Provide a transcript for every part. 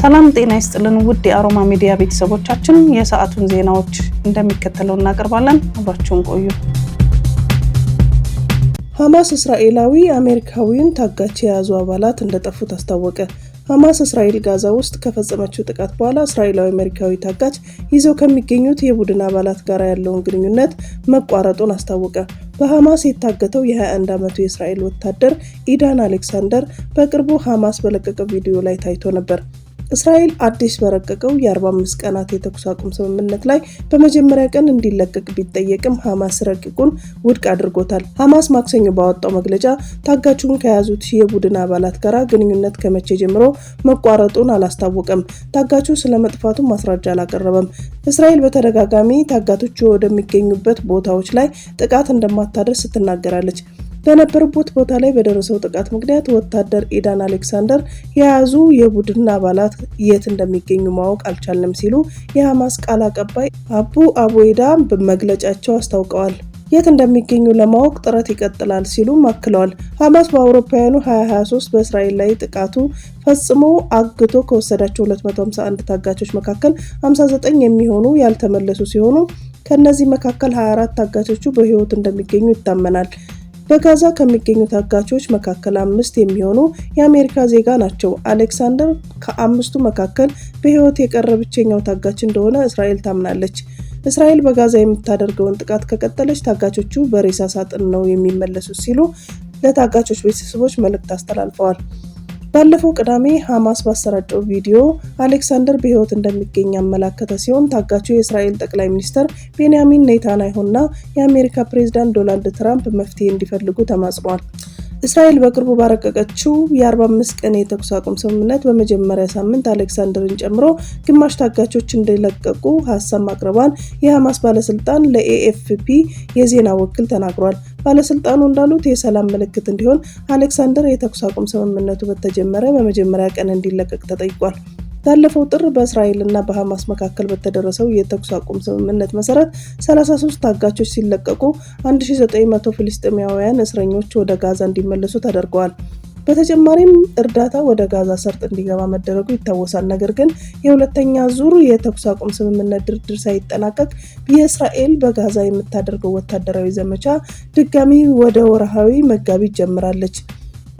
ሰላም ጤና ይስጥልን ውድ የአሮማ ሚዲያ ቤተሰቦቻችን የሰዓቱን ዜናዎች እንደሚከተለው እናቀርባለን። አብራችሁን ቆዩ። ሐማስ እስራኤላዊ አሜሪካዊውን ታጋች የያዙ አባላት እንደጠፉት አስታወቀ። ሐማስ እስራኤል ጋዛ ውስጥ ከፈጸመችው ጥቃት በኋላ እስራኤላዊ አሜሪካዊ ታጋች ይዘው ከሚገኙት የቡድን አባላት ጋር ያለውን ግንኙነት መቋረጡን አስታወቀ። በሐማስ የታገተው የ21 ዓመቱ የእስራኤል ወታደር ኢዳን አሌክሳንደር በቅርቡ ሐማስ በለቀቀው ቪዲዮ ላይ ታይቶ ነበር። እስራኤል አዲስ በረቀቀው የ45 ቀናት የተኩስ አቁም ስምምነት ላይ በመጀመሪያ ቀን እንዲለቀቅ ቢጠየቅም ሐማስ ረቂቁን ውድቅ አድርጎታል። ሐማስ ማክሰኞ ባወጣው መግለጫ ታጋቹን ከያዙት የቡድን አባላት ጋር ግንኙነት ከመቼ ጀምሮ መቋረጡን አላስታወቀም። ታጋቹ ስለመጥፋቱ ማስረጃ አላቀረበም። እስራኤል በተደጋጋሚ ታጋቾቹ ወደሚገኙበት ቦታዎች ላይ ጥቃት እንደማታደርስ ትናገራለች። በነበሩበት ቦታ ላይ በደረሰው ጥቃት ምክንያት ወታደር ኢዳን አሌክሳንደር የያዙ የቡድን አባላት የት እንደሚገኙ ማወቅ አልቻለም ሲሉ የሐማስ ቃል አቀባይ አቡ አቡይዳ በመግለጫቸው አስታውቀዋል። የት እንደሚገኙ ለማወቅ ጥረት ይቀጥላል ሲሉ አክለዋል። ሐማስ በአውሮፓውያኑ 2023 በእስራኤል ላይ ጥቃቱ ፈጽሞ አግቶ ከወሰዳቸው 251 ታጋቾች መካከል 59 የሚሆኑ ያልተመለሱ ሲሆኑ ከነዚህ መካከል 24 ታጋቾቹ በህይወት እንደሚገኙ ይታመናል። በጋዛ ከሚገኙ ታጋቾች መካከል 5 የሚሆኑ የአሜሪካ ዜጋ ናቸው። አሌክሳንደር ከአምስቱ መካከል በህይወት የቀረ ብቸኛው ታጋች እንደሆነ እስራኤል ታምናለች። እስራኤል በጋዛ የምታደርገውን ጥቃት ከቀጠለች ታጋቾቹ በሬሳ ሳጥን ነው የሚመለሱት ሲሉ ለታጋቾች ቤተሰቦች መልእክት አስተላልፈዋል። ባለፈው ቅዳሜ ሐማስ ባሰራጨው ቪዲዮ አሌክሳንደር በህይወት እንደሚገኝ ያመለከተ ሲሆን ታጋቹ የእስራኤል ጠቅላይ ሚኒስትር ቤንያሚን ኔታንያሁና የአሜሪካ ፕሬዝዳንት ዶናልድ ትራምፕ መፍትሄ እንዲፈልጉ ተማጽኗል። እስራኤል በቅርቡ ባረቀቀችው የ45 ቀን የተኩስ አቁም ስምምነት በመጀመሪያ ሳምንት አሌክሳንደርን ጨምሮ ግማሽ ታጋቾች እንዲለቀቁ ሐሳብ ማቅረቧን የሐማስ ባለስልጣን ለኤኤፍፒ የዜና ወኪል ተናግሯል። ባለስልጣኑ እንዳሉት የሰላም ምልክት እንዲሆን አሌክሳንደር የተኩስ አቁም ስምምነቱ በተጀመረ በመጀመሪያ ቀን እንዲለቀቅ ተጠይቋል። ባለፈው ጥር በእስራኤልና በሐማስ መካከል በተደረሰው የተኩስ አቁም ስምምነት መሰረት 33 ታጋቾች ሲለቀቁ 1900 ፍልስጤማውያን እስረኞች ወደ ጋዛ እንዲመለሱ ተደርገዋል። በተጨማሪም እርዳታ ወደ ጋዛ ሰርጥ እንዲገባ መደረጉ ይታወሳል። ነገር ግን የሁለተኛ ዙር የተኩስ አቁም ስምምነት ድርድር ሳይጠናቀቅ የእስራኤል በጋዛ የምታደርገው ወታደራዊ ዘመቻ ድጋሚ ወደ ወርሃዊ መጋቢት ጀምራለች።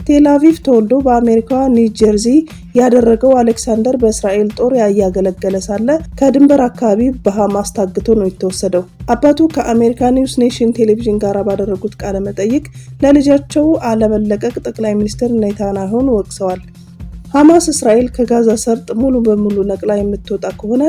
ቴልአቪቭ ተወልዶ በአሜሪካዋ ኒው ጀርዚ ያደረገው አሌክሳንደር በእስራኤል ጦር ያገለገለ ሳለ ከድንበር አካባቢ በሐማስ ታግቶ ነው የተወሰደው። አባቱ ከአሜሪካ ኒውስ ኔሽን ቴሌቪዥን ጋር ባደረጉት ቃለ መጠይቅ ለልጃቸው አለመለቀቅ ጠቅላይ ሚኒስትር ኔታንያሁን ወቅሰዋል። ሐማስ እስራኤል ከጋዛ ሰርጥ ሙሉ በሙሉ ነቅላ የምትወጣ ከሆነ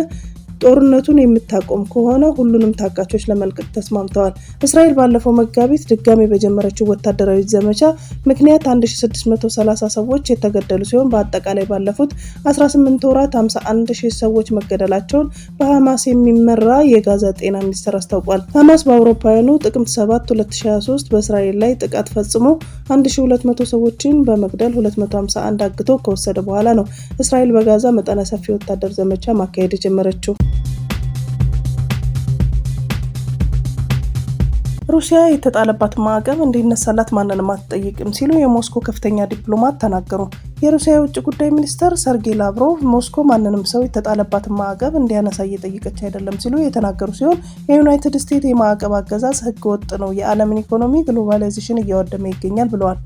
ጦርነቱን የምታቆም ከሆነ ሁሉንም ታጋቾች ለመልቀቅ ተስማምተዋል። እስራኤል ባለፈው መጋቢት ድጋሚ በጀመረችው ወታደራዊ ዘመቻ ምክንያት 1630 ሰዎች የተገደሉ ሲሆን በአጠቃላይ ባለፉት 18 ወራት 51000 ሰዎች መገደላቸውን በሐማስ የሚመራ የጋዛ ጤና ሚኒስቴር አስታውቋል። ሐማስ በአውሮፓውያኑ ጥቅምት 7 2023 በእስራኤል ላይ ጥቃት ፈጽሞ 1200 ሰዎችን በመግደል 251 አግቶ ከወሰደ በኋላ ነው እስራኤል በጋዛ መጠነ ሰፊ ወታደር ዘመቻ ማካሄድ የጀመረችው። ሩሲያ የተጣለባት ማዕቀብ እንዲነሳላት ማንንም አትጠይቅም ሲሉ የሞስኮ ከፍተኛ ዲፕሎማት ተናገሩ። የሩሲያ የውጭ ጉዳይ ሚኒስትር ሰርጌይ ላቭሮቭ ሞስኮ ማንንም ሰው የተጣለባትን ማዕቀብ እንዲያነሳ እየጠየቀች አይደለም ሲሉ የተናገሩ ሲሆን የዩናይትድ ስቴትስ የማዕቀብ አገዛዝ ህገወጥ ነው፣ የዓለምን ኢኮኖሚ ግሎባላይዜሽን እያወደመ ይገኛል ብለዋል።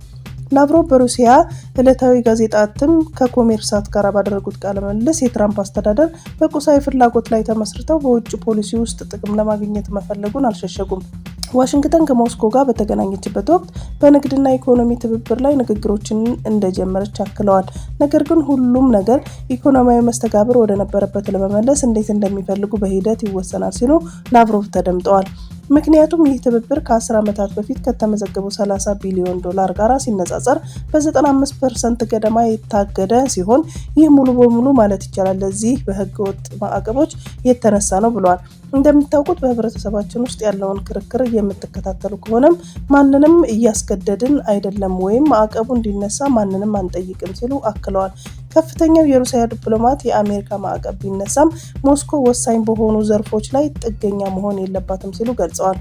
ላቭሮቭ በሩሲያ ዕለታዊ ጋዜጣ እትም ከኮሜርሳት ጋር ባደረጉት ቃለ ምልልስ የትራምፕ አስተዳደር በቁሳዊ ፍላጎት ላይ ተመስርተው በውጭ ፖሊሲ ውስጥ ጥቅም ለማግኘት መፈለጉን አልሸሸጉም። ዋሽንግተን ከሞስኮ ጋር በተገናኘችበት ወቅት በንግድና ኢኮኖሚ ትብብር ላይ ንግግሮችን እንደጀመረች አክለዋል። ነገር ግን ሁሉም ነገር ኢኮኖሚያዊ መስተጋብር ወደ ነበረበት ለመመለስ እንዴት እንደሚፈልጉ በሂደት ይወሰናል ሲሉ ላቭሮቭ ተደምጠዋል። ምክንያቱም ይህ ትብብር ከ10 ዓመታት በፊት ከተመዘገበው $30 ቢሊዮን ጋር ሲነጻጸር በ95% ገደማ የታገደ ሲሆን ይህ ሙሉ በሙሉ ማለት ይቻላል ለዚህ በህገወጥ ማዕቀቦች የተነሳ ነው ብለዋል። እንደምታውቁት በህብረተሰባችን ውስጥ ያለውን ክርክር የምትከታተሉ ከሆነም ማንንም እያስገደድን አይደለም ወይም ማዕቀቡ እንዲነሳ ማንንም አንጠይቅም ሲሉ አክለዋል። ከፍተኛው የሩሲያ ዲፕሎማት የአሜሪካ ማዕቀብ ቢነሳም ሞስኮ ወሳኝ በሆኑ ዘርፎች ላይ ጥገኛ መሆን የለባትም ሲሉ ገልጸዋል።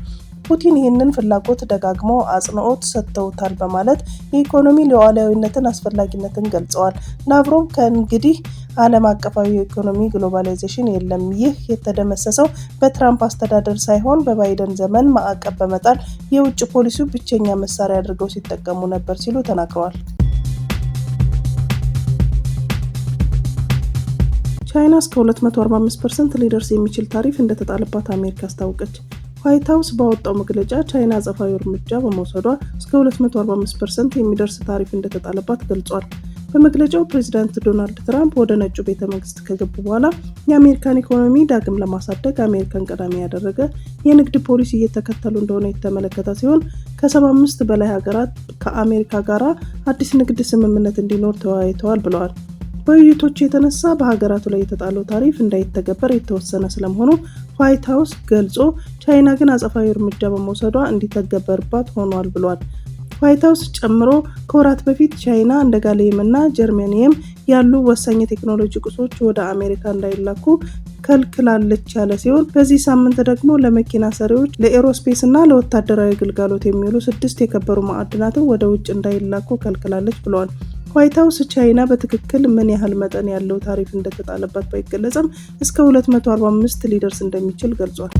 ፑቲን ይህንን ፍላጎት ደጋግመው አጽንኦት ሰጥተውታል በማለት የኢኮኖሚ ሉዓላዊነትን አስፈላጊነትን ገልጸዋል። ላቭሮቭ ከእንግዲህ ዓለም አቀፋዊ የኢኮኖሚ ግሎባላይዜሽን የለም፣ ይህ የተደመሰሰው በትራምፕ አስተዳደር ሳይሆን በባይደን ዘመን ማዕቀብ በመጣል የውጭ ፖሊሲው ብቸኛ መሳሪያ አድርገው ሲጠቀሙ ነበር ሲሉ ተናግረዋል። ቻይና እስከ 245% ሊደርስ የሚችል ታሪፍ እንደተጣለባት አሜሪካ አስታወቀች። ዋይት ሀውስ ባወጣው መግለጫ ቻይና አጸፋዊ እርምጃ በመውሰዷ እስከ 245% የሚደርስ ታሪፍ እንደተጣለባት ገልጿል። በመግለጫው ፕሬዚዳንት ዶናልድ ትራምፕ ወደ ነጩ ቤተ መንግስት ከገቡ በኋላ የአሜሪካን ኢኮኖሚ ዳግም ለማሳደግ አሜሪካን ቀዳሚ ያደረገ የንግድ ፖሊሲ እየተከተሉ እንደሆነ የተመለከተ ሲሆን ከ75 በላይ ሀገራት ከአሜሪካ ጋር አዲስ ንግድ ስምምነት እንዲኖር ተወያይተዋል ብለዋል። በውይይቶቹ የተነሳ በሀገራቱ ላይ የተጣለው ታሪፍ እንዳይተገበር የተወሰነ ስለመሆኑ ዋይት ሀውስ ገልጾ ቻይና ግን አጸፋዊ እርምጃ በመውሰዷ እንዲተገበርባት ሆኗል ብሏል። ዋይት ሀውስ ጨምሮ ከወራት በፊት ቻይና እንደ ጋሊየም እና ጀርሜኒየም ያሉ ወሳኝ የቴክኖሎጂ ቁሶች ወደ አሜሪካ እንዳይላኩ ከልክላለች ያለ ሲሆን በዚህ ሳምንት ደግሞ ለመኪና ሰሪዎች፣ ለኤሮስፔስ እና ለወታደራዊ ግልጋሎት የሚውሉ 6 የከበሩ ማዕድናትን ወደ ውጭ እንዳይላኩ ከልክላለች ብለዋል። ዋይት ሀውስ ቻይና በትክክል ምን ያህል መጠን ያለው ታሪፍ እንደተጣለባት ባይገለጽም እስከ 245 ሊደርስ እንደሚችል ገልጿል።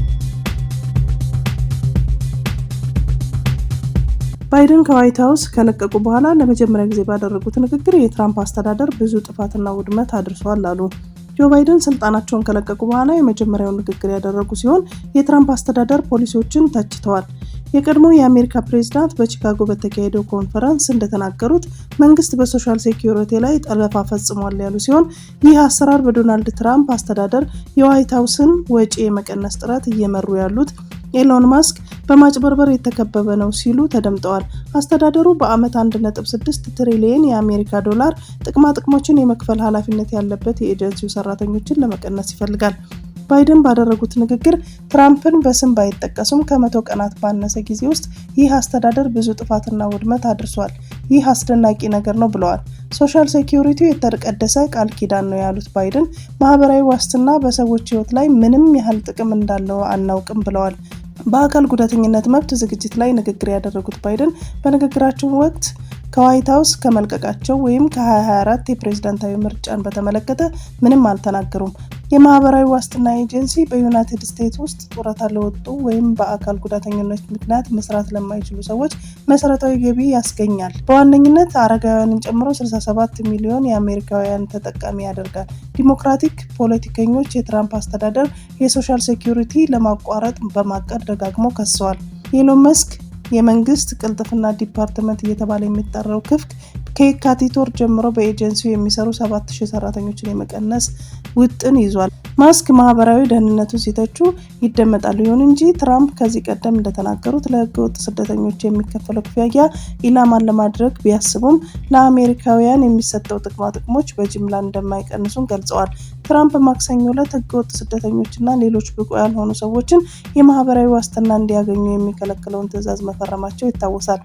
ባይደን ከዋይት ሀውስ ከለቀቁ በኋላ ለመጀመሪያ ጊዜ ባደረጉት ንግግር የትራምፕ አስተዳደር ብዙ ጥፋትና ውድመት አድርሷል አሉ። ጆ ባይደን ስልጣናቸውን ከለቀቁ በኋላ የመጀመሪያውን ንግግር ያደረጉ ሲሆን የትራምፕ አስተዳደር ፖሊሲዎችን ተችተዋል። የቀድሞ የአሜሪካ ፕሬዝዳንት በቺካጎ በተካሄደው ኮንፈረንስ እንደተናገሩት መንግስት በሶሻል ሴኩሪቲ ላይ ጠለፋ ፈጽሟል ያሉ ሲሆን ይህ አሰራር በዶናልድ ትራምፕ አስተዳደር የዋይት ሀውስን ወጪ የመቀነስ ጥረት እየመሩ ያሉት ኤሎን ማስክ በማጭበርበር የተከበበ ነው ሲሉ ተደምጠዋል። አስተዳደሩ በአመት 1.6 ትሪሊየን የአሜሪካ ዶላር ጥቅማ ጥቅሞችን የመክፈል ኃላፊነት ያለበት የኤጀንሲው ሰራተኞችን ለመቀነስ ይፈልጋል። ባይደን ባደረጉት ንግግር ትራምፕን በስም ባይጠቀሱም ከ100 ቀናት ባነሰ ጊዜ ውስጥ ይህ አስተዳደር ብዙ ጥፋትና ውድመት አድርሷል፣ ይህ አስደናቂ ነገር ነው ብለዋል። ሶሻል ሴኩሪቲ የተቀደሰ ቃል ኪዳን ነው ያሉት ባይደን ማህበራዊ ዋስትና በሰዎች ህይወት ላይ ምንም ያህል ጥቅም እንዳለው አናውቅም ብለዋል። በአካል ጉዳተኝነት መብት ዝግጅት ላይ ንግግር ያደረጉት ባይደን በንግግራቸው ወቅት ከዋይት ሀውስ ከመልቀቃቸው ወይም ከ2024 የፕሬዝዳንታዊ ምርጫን በተመለከተ ምንም አልተናገሩም። የማህበራዊ ዋስትና ኤጀንሲ በዩናይትድ ስቴትስ ውስጥ ጡረታ ለወጡ ወይም በአካል ጉዳተኝነት ምክንያት መስራት ለማይችሉ ሰዎች መሰረታዊ ገቢ ያስገኛል። በዋነኝነት አረጋውያንን ጨምሮ 67 ሚሊዮን የአሜሪካውያን ተጠቃሚ ያደርጋል። ዲሞክራቲክ ፖለቲከኞች የትራምፕ አስተዳደር የሶሻል ሴኩሪቲ ለማቋረጥ በማቀድ ደጋግመው ከሰዋል። ኢሎን መስክ የመንግስት ቅልጥፍና ዲፓርትመንት እየተባለ የሚጠራው ክፍል ከየካቲት ወር ጀምሮ በኤጀንሲው የሚሰሩ 7000 ሰራተኞችን የመቀነስ ውጥን ይዟል። ማስክ ማህበራዊ ደህንነቱን ሲተቹ ይደመጣሉ። ይሁን እንጂ ትራምፕ ከዚህ ቀደም እንደተናገሩት ለህገወጥ ስደተኞች የሚከፈለው ክፍያ ኢላማን ለማድረግ ቢያስቡም ለአሜሪካውያን የሚሰጠው ጥቅማ ጥቅሞች በጅምላ እንደማይቀንሱም ገልጸዋል። ትራምፕ ማክሰኞ ዕለት ህገወጥ ስደተኞችና ሌሎች ብቁ ያልሆኑ ሰዎችን የማህበራዊ ዋስትና እንዲያገኙ የሚከለክለውን ትዕዛዝ መፈረማቸው ይታወሳል።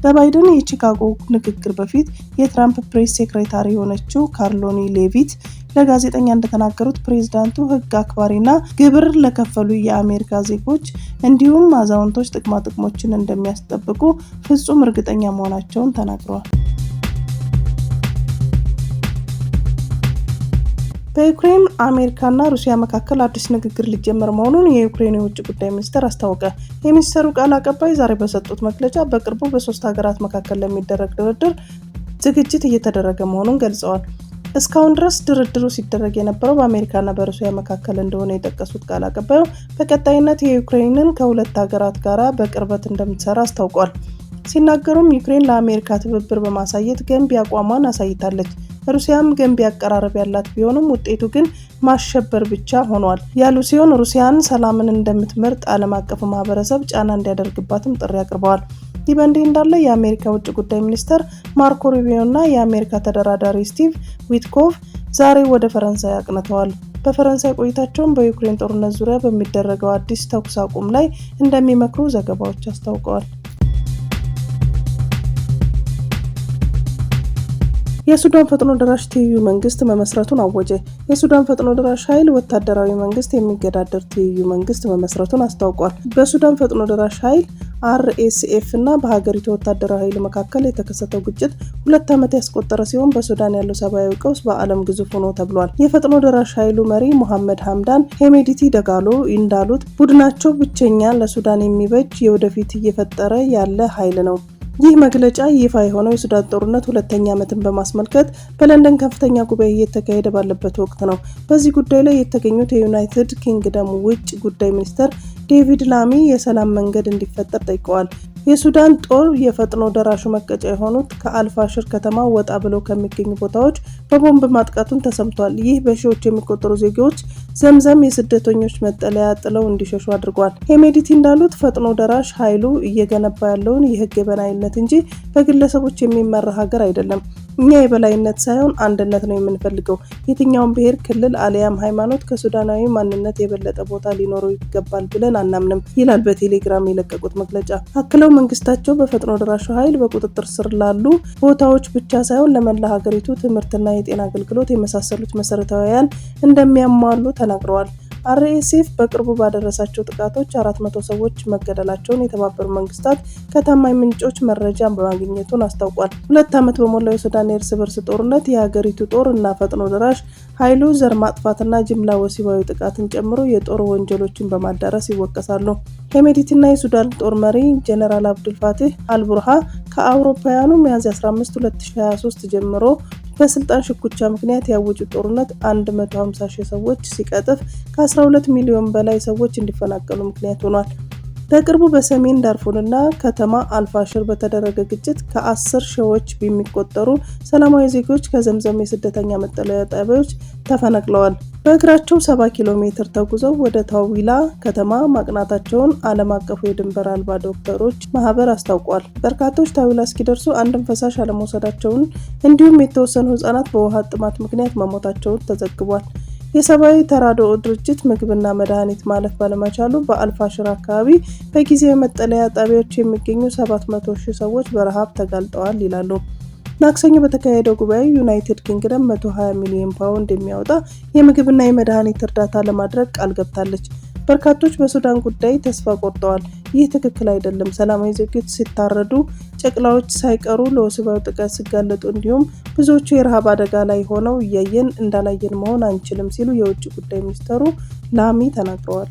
በባይደን የቺካጎ ንግግር በፊት የትራምፕ ፕሬስ ሴክሬታሪ የሆነችው ካሮሊን ሌቪት ለጋዜጠኛ እንደተናገሩት ፕሬዝዳንቱ ህግ አክባሪና ግብር ለከፈሉ የአሜሪካ ዜጎች እንዲሁም አዛውንቶች ጥቅማ ጥቅሞችን እንደሚያስጠብቁ ፍጹም እርግጠኛ መሆናቸውን ተናግረዋል። በዩክሬን አሜሪካና ሩሲያ መካከል አዲስ ንግግር ሊጀመር መሆኑን የዩክሬን የውጭ ጉዳይ ሚኒስቴር አስታወቀ። የሚኒስቴሩ ቃል አቀባይ ዛሬ በሰጡት መግለጫ በቅርቡ በ3 ሀገራት መካከል ለሚደረግ ድርድር ዝግጅት እየተደረገ መሆኑን ገልጸዋል። እስካሁን ድረስ ድርድሩ ሲደረግ የነበረው በአሜሪካና በሩሲያ መካከል እንደሆነ የጠቀሱት ቃል አቀባዩ በቀጣይነት የዩክሬንን ከሁለት ሀገራት ጋር በቅርበት እንደምትሰራ አስታውቋል። ሲናገሩም ዩክሬን ለአሜሪካ ትብብር በማሳየት ገንቢ አቋሟን አሳይታለች። ሩሲያም ገንቢ አቀራረብ ያላት ቢሆንም ውጤቱ ግን ማሸበር ብቻ ሆኗል ያሉ ሲሆን ሩሲያን ሰላምን እንደምትመርጥ ዓለም አቀፉ ማህበረሰብ ጫና እንዲያደርግባትም ጥሪ አቅርበዋል። ይህ በእንዲህ እንዳለ የአሜሪካ ውጭ ጉዳይ ሚኒስትር ማርኮ ሩቢዮ እና የአሜሪካ ተደራዳሪ ስቲቭ ዊትኮቭ ዛሬ ወደ ፈረንሳይ አቅንተዋል። በፈረንሳይ ቆይታቸውም በዩክሬን ጦርነት ዙሪያ በሚደረገው አዲስ ተኩስ አቁም ላይ እንደሚመክሩ ዘገባዎች አስታውቀዋል። የሱዳን ፈጥኖ ደራሽ ትይዩ መንግስት መመስረቱን አወጀ። የሱዳን ፈጥኖ ደራሽ ኃይል ወታደራዊ መንግስት የሚገዳደር ትይዩ መንግስት መመስረቱን አስታውቋል። በሱዳን ፈጥኖ ደራሽ ኃይል RSF እና በሀገሪቱ ወታደራዊ ኃይል መካከል የተከሰተው ግጭት 2 ዓመት ያስቆጠረ ሲሆን በሱዳን ያለው ሰብአዊ ቀውስ በዓለም ግዙፍ ሆኖ ተብሏል። የፈጥኖ ደራሽ ኃይሉ መሪ ሞሐመድ ሐምዳን ሄሜዲቲ ደጋሎ እንዳሉት ቡድናቸው ብቸኛ ለሱዳን የሚበጅ የወደፊት እየፈጠረ ያለ ኃይል ነው። ይህ መግለጫ ይፋ የሆነው የሱዳን ጦርነት 2ኛ ዓመትን በማስመልከት በለንደን ከፍተኛ ጉባኤ እየተካሄደ ባለበት ወቅት ነው። በዚህ ጉዳይ ላይ የተገኙት የዩናይትድ ኪንግደም ውጭ ጉዳይ ሚኒስትር ዴቪድ ላሚ የሰላም መንገድ እንዲፈጠር ጠይቀዋል። የሱዳን ጦር የፈጥኖ ደራሹ መቀጫ የሆኑት ከአልፋሽር ከተማ ወጣ ብለው ከሚገኙ ቦታዎች በቦምብ ማጥቃቱን ተሰምቷል። ይህ በሺዎች የሚቆጠሩ ዜጎች ዘምዘም የስደተኞች መጠለያ ጥለው እንዲሸሹ አድርጓል። ሄሜዲቲ እንዳሉት ፈጥኖ ደራሽ ኃይሉ እየገነባ ያለውን የህግ የበላይነት እንጂ በግለሰቦች የሚመራ ሀገር አይደለም። እኛ የበላይነት ሳይሆን አንድነት ነው የምንፈልገው። የትኛውም ብሔር፣ ክልል አለያም ሃይማኖት ከሱዳናዊ ማንነት የበለጠ ቦታ ሊኖረው ይገባል ብለን አናምንም ይላል በቴሌግራም የለቀቁት መግለጫ። አክለው መንግስታቸው በፈጥኖ ደራሹ ኃይል በቁጥጥር ስር ላሉ ቦታዎች ብቻ ሳይሆን ለመላ ሀገሪቱ ትምህርትና የጤና አገልግሎት የመሳሰሉት መሰረታዊያን እንደሚያሟሉ ተናግረዋል። RSF በቅርቡ ባደረሳቸው ጥቃቶች 400 ሰዎች መገደላቸውን የተባበሩት መንግስታት ከታማኝ ምንጮች መረጃ በማግኘቱን አስታውቋል። 2 ዓመት በሞላው የሱዳን የእርስ በርስ ጦርነት የሀገሪቱ ጦር እና ፈጥኖ ደራሽ ኃይሉ ዘር ማጥፋትና ጅምላ ወሲባዊ ጥቃትን ጨምሮ የጦር ወንጀሎችን በማዳረስ ይወቀሳሉ። ሄሜዲቲና የሱዳን ጦር መሪ ጄኔራል አብዱልፋታህ አልቡርሃ ከአውሮፓውያኑ ሚያዝያ 15 2023 ጀምሮ በስልጣን ሽኩቻ ምክንያት ያወጁት ጦርነት 150,000 ሰዎች ሲቀጥፍ ከ12 ሚሊዮን በላይ ሰዎች እንዲፈናቀሉ ምክንያት ሆኗል። በቅርቡ በሰሜን ዳርፉርና ከተማ አልፋሽር በተደረገ ግጭት ከ10 ሺዎች የሚቆጠሩ ሰላማዊ ዜጎች ከዘምዘም የስደተኛ መጠለያ ጣቢያዎች ተፈናቅለዋል። በእግራቸው 70 ኪሎ ሜትር ተጉዘው ወደ ታዊላ ከተማ ማቅናታቸውን ዓለም አቀፉ የድንበር አልባ ዶክተሮች ማህበር አስታውቋል። በርካቶች ታዊላ እስኪደርሱ አንድም ፈሳሽ አለመውሰዳቸውን እንዲሁም የተወሰኑ ህጻናት በውሃ ጥማት ምክንያት መሞታቸውን ተዘግቧል። የሰብአዊ ተራድኦ ድርጅት ምግብና መድኃኒት ማለፍ ባለመቻሉ በአልፋሽር አካባቢ በጊዜያዊ መጠለያ ጣቢያዎች የሚገኙ 700,000 ሰዎች በረሃብ ተጋልጠዋል ይላሉ። ማክሰኞ በተካሄደው ጉባኤ ዩናይትድ ኪንግደም 120 ሚሊዮን ፓውንድ የሚያወጣ የምግብና የመድኃኒት እርዳታ ለማድረግ ቃል ገብታለች። በርካቶች በሱዳን ጉዳይ ተስፋ ቆርጠዋል። ይህ ትክክል አይደለም። ሰላማዊ ዜጎች ሲታረዱ፣ ጨቅላዎች ሳይቀሩ ለወሲባዊ ጥቃት ሲጋለጡ እንዲሁም ብዙዎቹ የረሃብ አደጋ ላይ ሆነው እያየን እንዳላየን መሆን አንችልም ሲሉ የውጭ ጉዳይ ሚኒስትሩ ላሚ ተናግረዋል።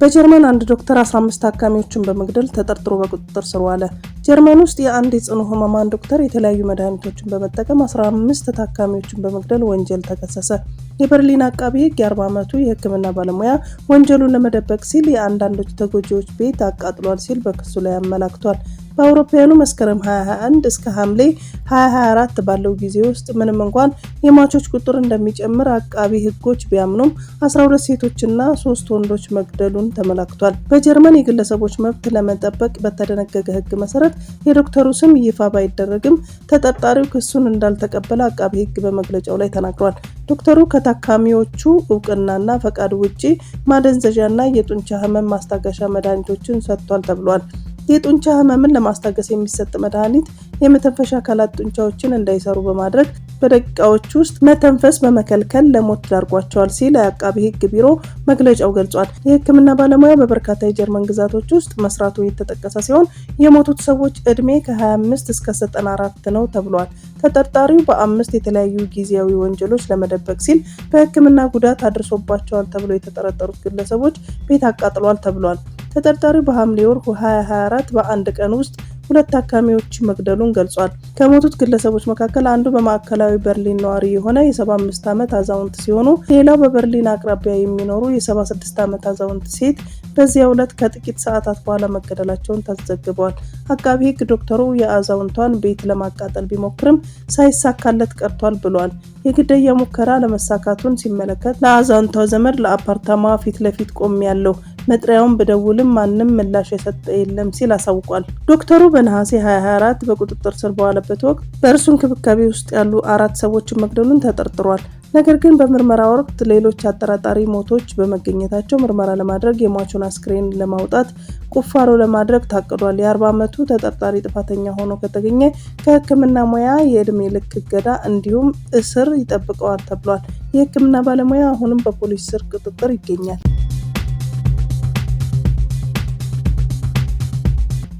በጀርመን አንድ ዶክተር 15 ታካሚዎችን በመግደል ተጠርጥሮ በቁጥጥር ስር ዋለ። ጀርመን ውስጥ የአንድ የጽኑ ህሙማን ዶክተር የተለያዩ መድኃኒቶችን በመጠቀም 15 ታካሚዎችን በመግደል ወንጀል ተከሰሰ። የበርሊን አቃቢ ህግ የ40 ዓመቱ የህክምና ባለሙያ ወንጀሉን ለመደበቅ ሲል የአንዳንዶች ተጎጂዎች ቤት አቃጥሏል ሲል በክሱ ላይ አመላክቷል። በአውሮፓውያኑ መስከረም 2021 እስከ ሐምሌ 2024 ባለው ጊዜ ውስጥ ምንም እንኳን የሟቾች ቁጥር እንደሚጨምር አቃቢ ህጎች ቢያምኑም 12 ሴቶችና 3 ወንዶች መግደሉን ተመላክቷል። በጀርመን የግለሰቦች መብት ለመጠበቅ በተደነገገ ህግ መሰረት የዶክተሩ ስም ይፋ ባይደረግም ተጠርጣሪው ክሱን እንዳልተቀበለ አቃቢ ህግ በመግለጫው ላይ ተናግሯል። ዶክተሩ ከታካሚዎቹ እውቅናና ፈቃድ ውጪ ማደንዘዣና የጡንቻ ህመም ማስታገሻ መድኃኒቶችን ሰጥቷል ተብሏል። የጡንቻ ህመምን ለማስታገስ የሚሰጥ መድኃኒት የመተንፈሻ አካላት ጡንቻዎችን እንዳይሰሩ በማድረግ በደቂቃዎች ውስጥ መተንፈስ በመከልከል ለሞት ዳርጓቸዋል ሲል የአቃቢ ህግ ቢሮ መግለጫው ገልጿል። የህክምና ባለሙያ በበርካታ የጀርመን ግዛቶች ውስጥ መስራቱ የተጠቀሰ ሲሆን የሞቱት ሰዎች ዕድሜ ከ25 እስከ 94 ነው ተብሏል። ተጠርጣሪው በ5 የተለያዩ ጊዜያዊ ወንጀሎች ለመደበቅ ሲል በህክምና ጉዳት አድርሶባቸዋል ተብሎ የተጠረጠሩት ግለሰቦች ቤት አቃጥሏል ተብሏል። ተጠርጣሪው በሐምሌ ወር 2024 በአንድ ቀን ውስጥ 2 ታካሚዎች መግደሉን ገልጿል። ከሞቱት ግለሰቦች መካከል አንዱ በማዕከላዊ በርሊን ነዋሪ የሆነ የ75 ዓመት አዛውንት ሲሆኑ ሌላው በበርሊን አቅራቢያ የሚኖሩ የ76 ዓመት አዛውንት ሴት በዚያው ዕለት ከጥቂት ሰዓታት በኋላ መገደላቸውን ተዘግቧል። አቃቢ ህግ ዶክተሩ የአዛውንቷን ቤት ለማቃጠል ቢሞክርም ሳይሳካለት ቀርቷል ብሏል። የግድያ ሙከራ ለመሳካቱን ሲመለከት ለአዛውንቷ ዘመድ ለአፓርታማ ፊት ለፊት ቆሜያለሁ፣ መጥሪያውን በደውልም ማንም ምላሽ የሰጠ የለም ሲል አሳውቋል። ዶክተሩ በነሐሴ 2024 በቁጥጥር ስር በዋለበት ወቅት በእርሱ እንክብካቤ ውስጥ ያሉ 4 ሰዎችን መግደሉን ተጠርጥሯል። ነገር ግን በምርመራ ወቅት ሌሎች አጠራጣሪ ሞቶች በመገኘታቸው ምርመራ ለማድረግ የሟቹን አስክሬን ለማውጣት ቁፋሮ ለማድረግ ታቅዷል። የ40 ዓመቱ ተጠርጣሪ ጥፋተኛ ሆኖ ከተገኘ ከሕክምና ሙያ የዕድሜ ልክ እገዳ እንዲሁም እስር ይጠብቀዋል ተብሏል። የሕክምና ባለሙያ አሁንም በፖሊስ ስር ቁጥጥር ይገኛል።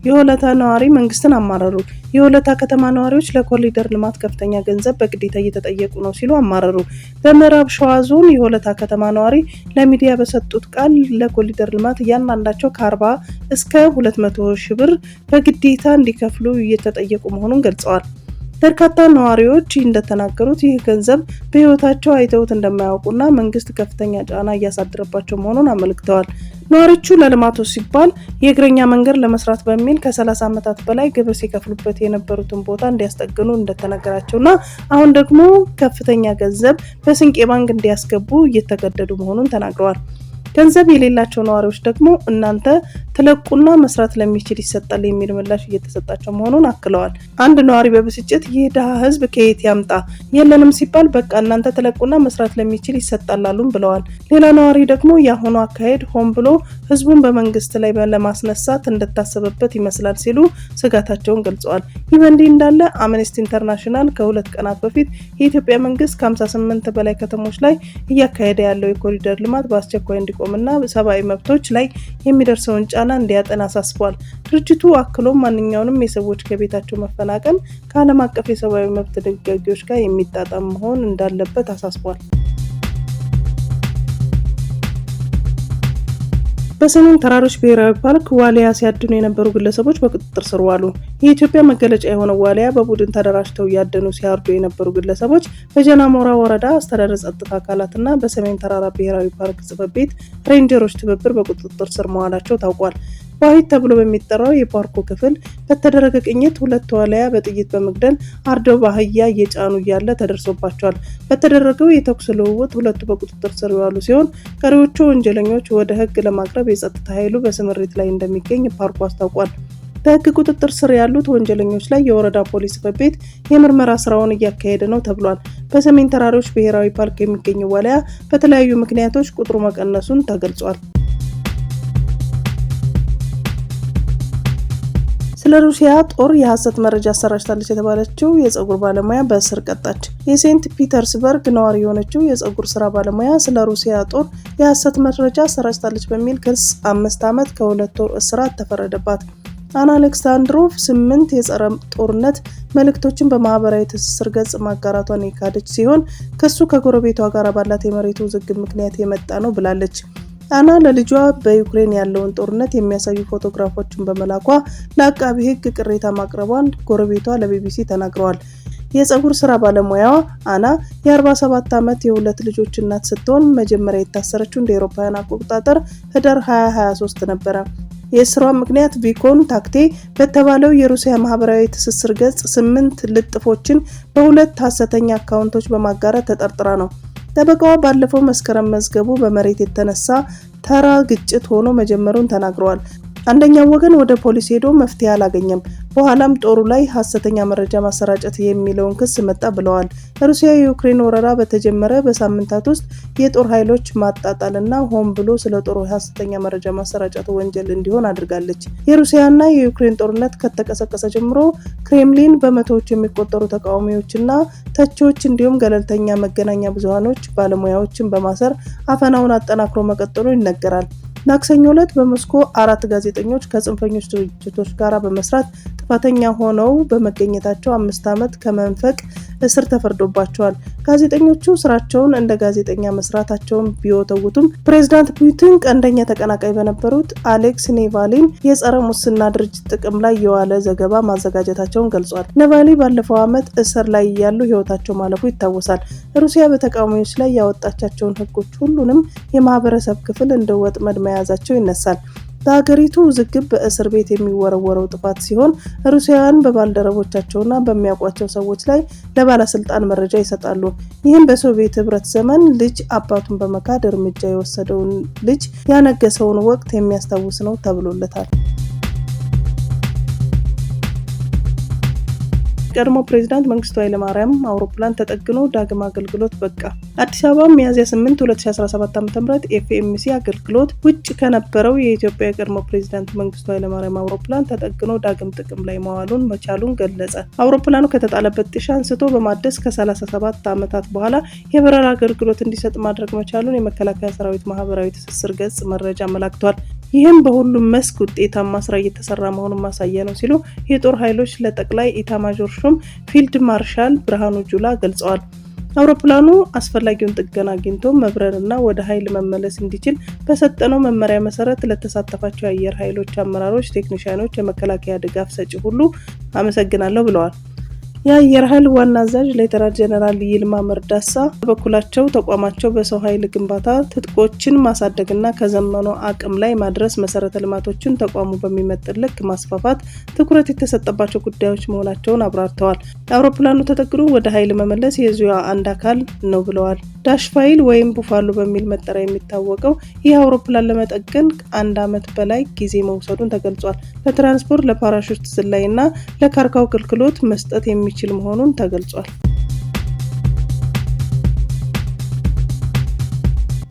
የሆለታ ነዋሪ መንግስትን አማረሩ። የሆለታ ከተማ ነዋሪዎች ለኮሪደር ልማት ከፍተኛ ገንዘብ በግዴታ እየተጠየቁ ነው ሲሉ አማረሩ። በምዕራብ ሸዋ ዞን የሆለታ ከተማ ነዋሪ ለሚዲያ በሰጡት ቃል ለኮሪደር ልማት እያንዳንዳቸው ከ40 እስከ 200 ሺህ ብር በግዴታ እንዲከፍሉ እየተጠየቁ መሆኑን ገልጸዋል። በርካታ ነዋሪዎች እንደተናገሩት ይህ ገንዘብ በህይወታቸው አይተውት እንደማያውቁና መንግስት ከፍተኛ ጫና እያሳደረባቸው መሆኑን አመልክተዋል። ነዋሪዎቹ ለልማቱ ሲባል የእግረኛ መንገድ ለመስራት በሚል ከ30 ዓመታት በላይ ግብር ሲከፍሉበት የነበሩትን ቦታ እንዲያስጠግኑ እንደተነገራቸውና አሁን ደግሞ ከፍተኛ ገንዘብ በስንቄ ባንክ እንዲያስገቡ እየተገደዱ መሆኑን ተናግረዋል። ገንዘብ የሌላቸው ነዋሪዎች ደግሞ እናንተ ትለቁና መስራት ለሚችል ይሰጣል የሚል ምላሽ እየተሰጣቸው መሆኑን አክለዋል። አንድ ነዋሪ በብስጭት ይህ ድሃ ህዝብ ከየት ያምጣ? የለንም ሲባል በቃ እናንተ ትለቁና መስራት ለሚችል ይሰጣል አሉን ብለዋል። ሌላ ነዋሪ ደግሞ የአሁኑ አካሄድ ሆን ብሎ ህዝቡን በመንግስት ላይ ለማስነሳት እንደታሰበበት ይመስላል ሲሉ ስጋታቸውን ገልጸዋል። ይህ በእንዲህ እንዳለ አምነስቲ ኢንተርናሽናል ከ2 ቀናት በፊት የኢትዮጵያ መንግስት ከ58 በላይ ከተሞች ላይ እያካሄደ ያለው የኮሪደር ልማት በአስቸኳይ እንዲቆምና ሰብአዊ መብቶች ላይ የሚደርሰውን ጫና እንዲያጠና አሳስቧል። ድርጅቱ አክሎም ማንኛውንም የሰዎች ከቤታቸው መፈናቀል ከዓለም አቀፍ የሰብአዊ መብት ድንጋጌዎች ጋር የሚጣጣም መሆን እንዳለበት አሳስቧል። በሰሜን ተራሮች ብሔራዊ ፓርክ ዋሊያ ሲያድኑ የነበሩ ግለሰቦች በቁጥጥር ስር ዋሉ። የኢትዮጵያ መገለጫ የሆነው ዋሊያ በቡድን ተደራጅተው እያደኑ ሲያርዱ የነበሩ ግለሰቦች በጀናሞራ ወረዳ አስተዳደር ጸጥታ አካላትና በሰሜን ተራራ ብሔራዊ ፓርክ ጽሕፈት ቤት ሬንጀሮች ትብብር በቁጥጥር ስር መዋላቸው ታውቋል። ዋሂድ ተብሎ በሚጠራው የፓርኩ ክፍል በተደረገ ቅኝት 2 ዋሊያ በጥይት በመግደል አርደው በአህያ እየጫኑ እያለ ተደርሶባቸዋል። በተደረገው የተኩስ ልውውጥ 2 በቁጥጥር ስር የዋሉ ሲሆን ቀሪዎቹ ወንጀለኞች ወደ ሕግ ለማቅረብ የጸጥታ ኃይሉ በስምሪት ላይ እንደሚገኝ ፓርኩ አስታውቋል። በሕግ ቁጥጥር ስር ያሉት ወንጀለኞች ላይ የወረዳ ፖሊስ ጽሕፈት ቤት የምርመራ ስራውን እያካሄደ ነው ተብሏል። በሰሜን ተራሮች ብሔራዊ ፓርክ የሚገኘው ዋሊያ በተለያዩ ምክንያቶች ቁጥሩ መቀነሱን ተገልጿል። ስለ ሩሲያ ጦር የሐሰት መረጃ አሰራጭታለች የተባለችው የፀጉር ባለሙያ በእስር ቀጣች። የሴንት ፒተርስበርግ ነዋሪ የሆነችው የፀጉር ስራ ባለሙያ ስለ ሩሲያ ጦር የሐሰት መረጃ አሰራጭታለች በሚል ክስ 5 ዓመት ከ2 ወር እስራት ተፈረደባት። አና አሌክሳንድሮቭ 8 የጸረ ጦርነት መልእክቶችን በማህበራዊ ትስስር ገጽ ማጋራቷን የካደች ሲሆን ክሱ ከጎረቤቷ ጋር ባላት የመሬት ውዝግብ ምክንያት የመጣ ነው ብላለች። አና ለልጇ በዩክሬን ያለውን ጦርነት የሚያሳዩ ፎቶግራፎችን በመላኳ ለአቃቢ ሕግ ቅሬታ ማቅረቧን ጎረቤቷ ለቢቢሲ ተናግረዋል። የፀጉር ስራ ባለሙያዋ አና የ47 ዓመት የ2 ልጆች እናት ስትሆን መጀመሪያ የታሰረችው እንደ አውሮፓውያን አቆጣጠር ህዳር 2023 ነበረ። የስራዋ ምክንያት ቪኮን ታክቴ በተባለው የሩሲያ ማህበራዊ ትስስር ገጽ 8 ልጥፎችን በ2 ሐሰተኛ አካውንቶች በማጋራት ተጠርጥራ ነው። ጠበቃዋ ባለፈው መስከረም መዝገቡ በመሬት የተነሳ ተራ ግጭት ሆኖ መጀመሩን ተናግረዋል። አንደኛው ወገን ወደ ፖሊስ ሄዶ መፍትሄ አላገኘም። በኋላም ጦሩ ላይ ሐሰተኛ መረጃ ማሰራጨት የሚለውን ክስ መጣ ብለዋል። ሩሲያ የዩክሬን ወረራ በተጀመረ በሳምንታት ውስጥ የጦር ኃይሎች ማጣጣልና ሆን ብሎ ስለ ጦሩ ሐሰተኛ መረጃ ማሰራጨት ወንጀል እንዲሆን አድርጋለች። የሩሲያና የዩክሬን ጦርነት ከተቀሰቀሰ ጀምሮ ክሬምሊን በመቶዎች የሚቆጠሩ ተቃዋሚዎችና ተቺዎች እንዲሁም ገለልተኛ መገናኛ ብዙሃኖች ባለሙያዎችን በማሰር አፈናውን አጠናክሮ መቀጠሉ ይነገራል። ማክሰኞ ዕለት በሞስኮ 4 ጋዜጠኞች ከጽንፈኞች ድርጅቶች ጋር በመስራት ጥፋተኛ ሆነው በመገኘታቸው 5 ዓመት ከመንፈቅ እስር ተፈርዶባቸዋል። ጋዜጠኞቹ ስራቸውን እንደ ጋዜጠኛ መስራታቸውን ቢወተውቱም ፕሬዝዳንት ፑቲን ቀንደኛ ተቀናቃይ በነበሩት አሌክስ ኔቫሊን የጸረ ሙስና ድርጅት ጥቅም ላይ የዋለ ዘገባ ማዘጋጀታቸውን ገልጿል። ኔቫሊ ባለፈው ዓመት እስር ላይ ያሉ ህይወታቸው ማለፉ ይታወሳል። ሩሲያ በተቃዋሚዎች ላይ ያወጣቻቸውን ህጎች ሁሉንም የማህበረሰብ ክፍል እንደ ወጥመድ መያዛቸው ይነሳል። በሀገሪቱ ውዝግብ በእስር ቤት የሚወረወረው ጥፋት ሲሆን ሩሲያውያን በባልደረቦቻቸውና በሚያውቋቸው ሰዎች ላይ ለባለስልጣን መረጃ ይሰጣሉ። ይህም በሶቪየት ህብረት ዘመን ልጅ አባቱን በመካድ እርምጃ የወሰደውን ልጅ ያነገሰውን ወቅት የሚያስታውስ ነው ተብሎለታል። ቀድሞ ፕሬዝዳንት መንግስቱ ኃይለማርያም አውሮፕላን ተጠግኖ ዳግም አገልግሎት በቃ። አዲስ አበባ ሚያዝያ 8 2017 ዓ.ም ኤፍኤምሲ አገልግሎት ውጭ ከነበረው የኢትዮጵያ የቀድሞ ፕሬዝዳንት መንግስቱ ኃይለማርያም አውሮፕላን ተጠግኖ ዳግም ጥቅም ላይ መዋሉን መቻሉን ገለጸ። አውሮፕላኑ ከተጣለበት ጥሻ አንስቶ በማደስ ከ37 ዓመታት በኋላ የበረራ አገልግሎት እንዲሰጥ ማድረግ መቻሉን የመከላከያ ሰራዊት ማህበራዊ ትስስር ገጽ መረጃ አመላክቷል። ይህም በሁሉም መስክ ውጤታማ ስራ እየተሰራ መሆኑን ማሳያ ነው ሲሉ የጦር ኃይሎች ለጠቅላይ ኢታማዦር ሹም ፊልድ ማርሻል ብርሃኑ ጁላ ገልጸዋል። አውሮፕላኑ አስፈላጊውን ጥገና አግኝቶ መብረርና ወደ ኃይል መመለስ እንዲችል በሰጠነው መመሪያ መሰረት ለተሳተፋቸው የአየር ኃይሎች አመራሮች፣ ቴክኒሽያኖች፣ የመከላከያ ድጋፍ ሰጪ ሁሉ አመሰግናለሁ ብለዋል። የአየር ኃይል ዋና አዛዥ ሌተናንት ጀነራል ይልማ መርዳሳ በበኩላቸው ተቋማቸው በሰው ኃይል ግንባታ ትጥቆችን ማሳደግና ከዘመኑ አቅም ላይ ማድረስ መሰረተ ልማቶችን ተቋሙ በሚመጥን ልክ ማስፋፋት ትኩረት የተሰጠባቸው ጉዳዮች መሆናቸውን አብራርተዋል። አውሮፕላኑ ተጠግኖ ወደ ኃይል መመለስ የዚያ አንድ አካል ነው ብለዋል። ዳሽ ፋይል ወይም ቡፋሎ በሚል መጠሪያ የሚታወቀው ይህ አውሮፕላን ለመጠገን 1 ዓመት በላይ ጊዜ መውሰዱን ተገልጿል። ለትራንስፖርት፣ ለፓራሹት ዝላይና ለካርጎ አገልግሎት መስጠት የሚችል መሆኑን ተገልጿል።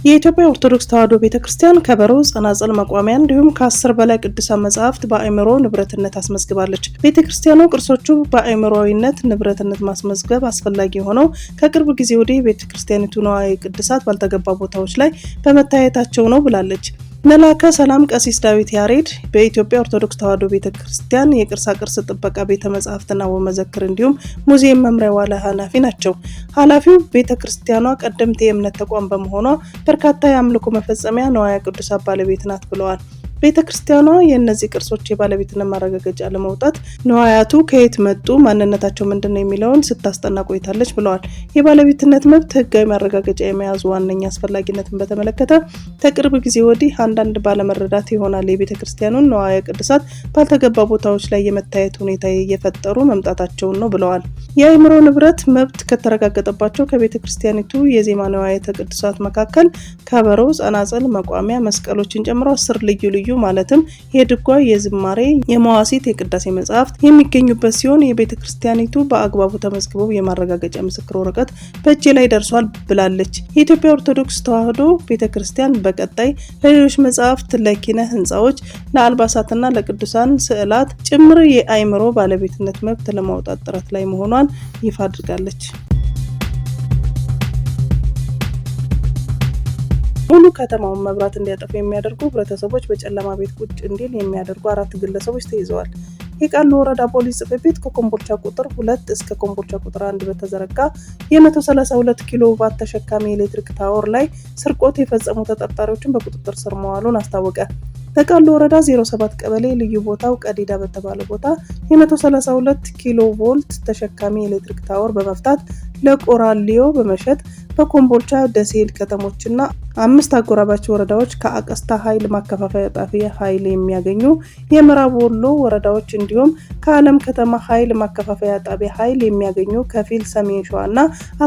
የኢትዮጵያ ኦርቶዶክስ ተዋሕዶ ቤተክርስቲያን ከበሮ፣ ጸናጽል፣ መቋሚያ እንዲሁም ከ10 በላይ ቅዱሳን መጻሕፍት በአእምሮ ንብረትነት አስመዝግባለች። ቤተክርስቲያኑ ቅርሶቹ በአእምሮዊነት ንብረትነት ማስመዝገብ አስፈላጊ የሆነው ከቅርብ ጊዜ ወዲህ ቤተክርስቲያኒቱ ንዋየ ቅድሳት ባልተገባ ቦታዎች ላይ በመታየታቸው ነው ብላለች። መላከ ሰላም ቀሲስ ዳዊት ያሬድ በኢትዮጵያ ኦርቶዶክስ ተዋሕዶ ቤተክርስቲያን የቅርሳ ቅርስ ጥበቃ ቤተ መጻሕፍትና ወመዘክር እንዲሁም ሙዚየም መምሪያ ዋና ኃላፊ ናቸው። ኃላፊው ቤተክርስቲያኗ ቀደምት የእምነት ተቋም በመሆኗ በርካታ የአምልኮ መፈጸሚያ ንዋየ ቅድሳት ባለቤት ናት ብለዋል። ቤተክርስቲያኗ የእነዚህ ቅርሶች የባለቤትነት ማረጋገጫ ለማውጣት ንዋያቱ ከየት መጡ፣ ማንነታቸው ምንድነው የሚለውን ስታስጠና ቆይታለች ብለዋል። የባለቤትነት መብት ህጋዊ ማረጋገጫ የመያዙ ዋነኛ አስፈላጊነትን በተመለከተ ከቅርብ ጊዜ ወዲህ አንዳንድ ባለመረዳት ይሆናል የቤተክርስቲያኑን ንዋየ ቅድሳት ባልተገባ ቦታዎች ላይ የመታየት ሁኔታ እየፈጠሩ መምጣታቸውን ነው ብለዋል። የአእምሮ ንብረት መብት ከተረጋገጠባቸው ከቤተክርስቲያኒቱ የዜማ ንዋየ ቅድሳት መካከል ከበሮ፣ ጸናጽል፣ መቋሚያ፣ መስቀሎችን ጨምሮ 10 ልዩ ማለትም የድጓ፣ የዝማሬ፣ የመዋሲት፣ የቅዳሴ መጻሕፍት የሚገኙበት ሲሆን የቤተክርስቲያኒቱ በአግባቡ ተመዝግበው የማረጋገጫ ምስክር ወረቀት በእጄ ላይ ደርሷል ብላለች። የኢትዮጵያ ኦርቶዶክስ ተዋሕዶ ቤተክርስቲያን በቀጣይ ለሌሎች መጻሕፍት፣ ለኪነ ህንጻዎች፣ ለአልባሳትና ለቅዱሳን ስዕላት ጭምር የአእምሮ ባለቤትነት መብት ለማውጣት ጥረት ላይ መሆኗን ይፋ አድርጋለች። ሙሉ ከተማውን መብራት እንዲያጠፉ የሚያደርጉ ህብረተሰቦች በጨለማ ቤት ቁጭ እንዲል የሚያደርጉ 4 ግለሰቦች ተይዘዋል። የቃሉ ወረዳ ፖሊስ ጽሕፈት ቤት ከኮምቦልቻ ቁጥር 2 እስከ ኮምቦልቻ ቁጥር 1 በተዘረጋ የ132 ኪሎ ዋት ተሸካሚ ኤሌክትሪክ ታወር ላይ ስርቆት የፈጸሙ ተጠርጣሪዎችን በቁጥጥር ስር መዋሉን አስታወቀ። በቃሉ ወረዳ 07 ቀበሌ ልዩ ቦታው ቀዲዳ በተባለ ቦታ የ132 ኪሎ ቮልት ተሸካሚ ኤሌክትሪክ ታወር በመፍታት ለቆራሊዮ በመሸጥ በኮምቦልቻ፣ ደሴ ከተሞችና 5 አጎራባች ወረዳዎች ከአቀስታ ኃይል ማከፋፈያ ጣቢያ ኃይል የሚያገኙ የምዕራብ ወሎ ወረዳዎች እንዲሁም ከዓለም ከተማ ኃይል ማከፋፈያ ጣቢያ ኃይል የሚያገኙ ከፊል ሰሜን ሸዋና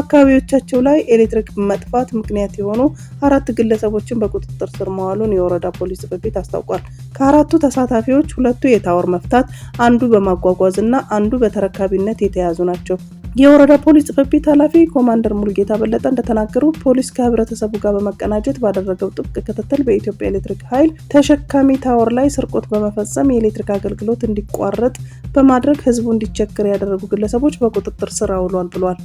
አካባቢዎቻቸው ላይ ኤሌክትሪክ መጥፋት ምክንያት የሆኑ 4 ግለሰቦችን በቁጥጥር ስር መዋሉን የወረዳ ፖሊስ ጽሕፈት ቤት አስታውቋል። ከ4ቱ ተሳታፊዎች 2ቱ የታወር መፍታት፣ አንዱ በማጓጓዝና አንዱ በተረካቢነት የተያዙ ናቸው። የወረዳ ፖሊስ ጽሕፈት ቤት ኃላፊ ኮማንደር ሙሉጌታ በለጠ እንደተናገሩት ፖሊስ ከህብረተሰቡ ጋር በመቀናጀት ባደረገው ጥብቅ ክትትል በኢትዮጵያ ኤሌክትሪክ ኃይል ተሸካሚ ታወር ላይ ስርቆት በመፈጸም የኤሌክትሪክ አገልግሎት እንዲቋረጥ በማድረግ ህዝቡ እንዲቸገር ያደረጉ ግለሰቦች በቁጥጥር ስር አውሏል ብሏል።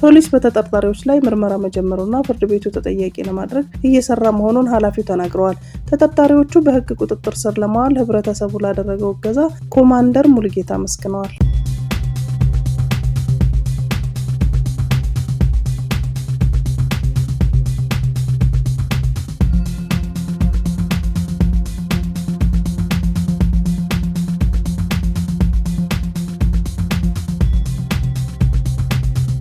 ፖሊስ በተጠርጣሪዎች ላይ ምርመራ መጀመሩና ፍርድ ቤቱ ተጠያቂ ለማድረግ እየሰራ መሆኑን ኃላፊው ተናግረዋል። ተጠርጣሪዎቹ በህግ ቁጥጥር ስር ለማዋል ህብረተሰቡ ላደረገው እገዛ ኮማንደር ሙሉጌታ አመስግነዋል።